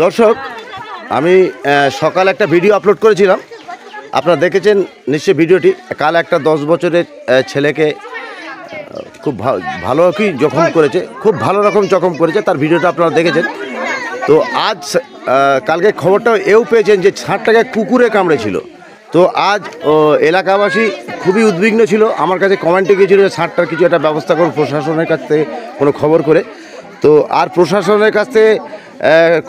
দর্শক, আমি সকালে একটা ভিডিও আপলোড করেছিলাম, আপনারা দেখেছেন নিশ্চয়ই ভিডিওটি। কাল একটা 10 বছরের ছেলেকে খুব ভালো কি জখম করেছে, খুব ভালো রকম জখম করেছে, তার ভিডিওটা আপনারা দেখেছেন। তো আজ কালকে খবরটা এও পেয়েছেন যে ষাঁড়টাকে কুকুরে কামড়েছিল। তো আজ এলাকাবাসী খুবই উদ্বিগ্ন ছিল, আমার কাছে কমেন্টে গিয়েছিল যে ষাঁড়টার কিছু একটা ব্যবস্থা করুন প্রশাসনের কাছ থেকে কোনো খবর করে। তো আর প্রশাসনের কাছ থেকে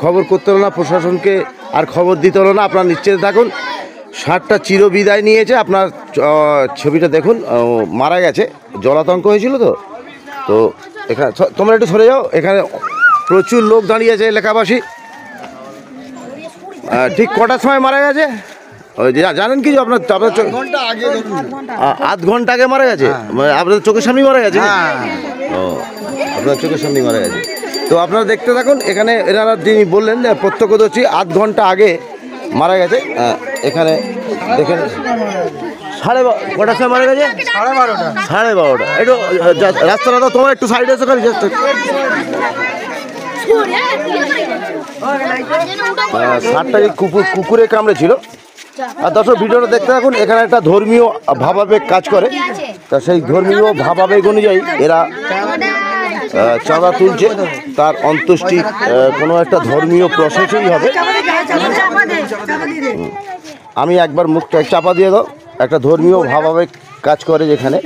খবর করতে হলো না, প্রশাসনকে আর খবর দিতে হলো না। আপনারা নিশ্চিত থাকুন, ষাঁড়টা চিরবিদায় নিয়েছে। আপনার ছবিটা দেখুন, মারা গেছে, জলাতঙ্ক হয়েছিল। তো এখানে তোমরা একটু সরে যাও, এখানে প্রচুর লোক দাঁড়িয়ে আছে এলাকাবাসী। ঠিক কটার সময় মারা গেছে ওই জানেন কি? আপনার আধ ঘন্টা আগে মারা গেছে, আপনাদের চোখের সামনেই মারা গেছে। ও, আপনার চোখের সামনেই মারা গেছে। তো আপনারা দেখতে থাকুন, এখানে এনারা যিনি বললেন প্রত্যক্ষদর্শী, আধ ঘন্টা আগে মারা গেছে। এখানে দেখেন কটার সময় মারা গেছে? 12:30। একটু রাস্তাটা তো তোমার একটু সাইডে এসে ষাঁড়টাকে কুকুরে কামড়েছিল। আর দর্শক, ভিডিওটা দেখতে থাকুন। এখানে একটা ধর্মীয় ভাবাবেগ কাজ করে, তা সেই ধর্মীয় ভাবাবেগ অনুযায়ী এরা চাঁদা তুলছে। তার অন্ত্যেষ্টি কোনো একটা ধর্মীয় প্রসেসেই হবে। আমি একবার মুখটা চাপা দিয়ে দাও। একটা ধর্মীয় ভাবাবেগ কাজ করে যেখানে।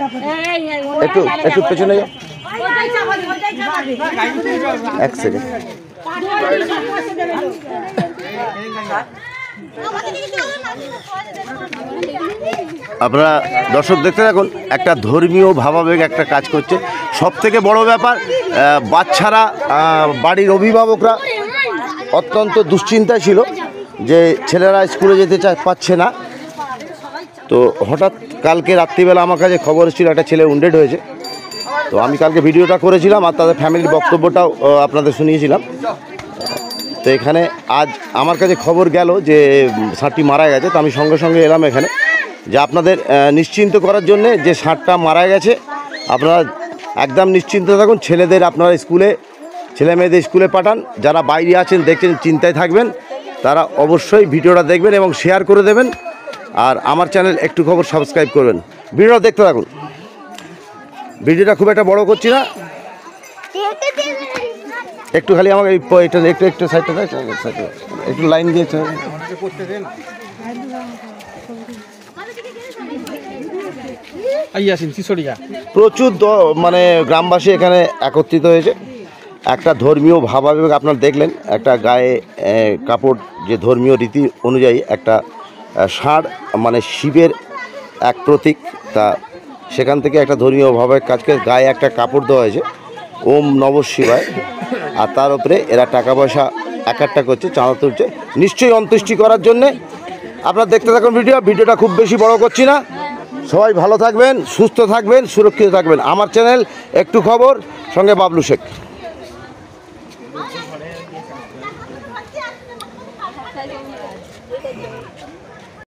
একটু পেছনে যাও, এক সেকেন্ড। আপনারা দর্শক দেখতে থাকুন, একটা ধর্মীয় ভাবাবেগ একটা কাজ করছে। সব থেকে বড় ব্যাপার, বাচ্চারা, বাড়ির অভিভাবকরা অত্যন্ত দুশ্চিন্তায় ছিল যে ছেলেরা স্কুলে যেতে পারছে না। তো হঠাৎ কালকে রাত্রিবেলা আমার কাছে খবর ছিল একটা ছেলে উন্ডেড হয়েছে। তো আমি কালকে ভিডিওটা করেছিলাম আর তাদের ফ্যামিলির বক্তব্যটাও আপনাদের শুনিয়েছিলাম। তো এখানে আজ আমার কাছে খবর গেল যে ষাঁড়টি মারা গেছে। তো আমি সঙ্গে সঙ্গে এলাম এখানে যে আপনাদের নিশ্চিন্ত করার জন্যে যে ষাঁড়টা মারা গেছে। আপনারা একদম নিশ্চিন্ত থাকুন। ছেলেদের আপনারা ছেলে মেয়েদের স্কুলে পাঠান। যারা বাইরে আছেন দেখছেন, চিন্তায় থাকবেন, তারা অবশ্যই ভিডিওটা দেখবেন এবং শেয়ার করে দেবেন। আর আমার চ্যানেল একটু খবর সাবস্ক্রাইব করবেন। ভিডিওটা দেখতে থাকুন। ভিডিওটা খুব একটা বড় করছি না, একটু খালি আমাকে একটু সাইডটা একটু লাইন দিয়েছে। প্রচুর মানে গ্রামবাসী এখানে একত্রিত হয়েছে। একটা ধর্মীয় ভাবাবেগ আপনারা দেখলেন, একটা গায়ে কাপড়, যে ধর্মীয় রীতি অনুযায়ী একটা ষাঁড় মানে শিবের এক প্রতীক। তা সেখান থেকে একটা ধর্মীয় ভাবাবেগ কাজকে গায়ে একটা কাপড় দেওয়া হয়েছে, ওম নমঃ শিবায়। আর তার উপরে এরা টাকা পয়সা একটা করছে, চাঁদা তুলছে, নিশ্চয়ই অন্ত্যেষ্টি করার জন্যে। আপনারা দেখতে থাকুন ভিডিওটা খুব বেশি বড় করছি না। সবাই ভালো থাকবেন, সুস্থ থাকবেন, সুরক্ষিত থাকবেন। আমার চ্যানেল একটু খবর, সঙ্গে বাবলু শেখ।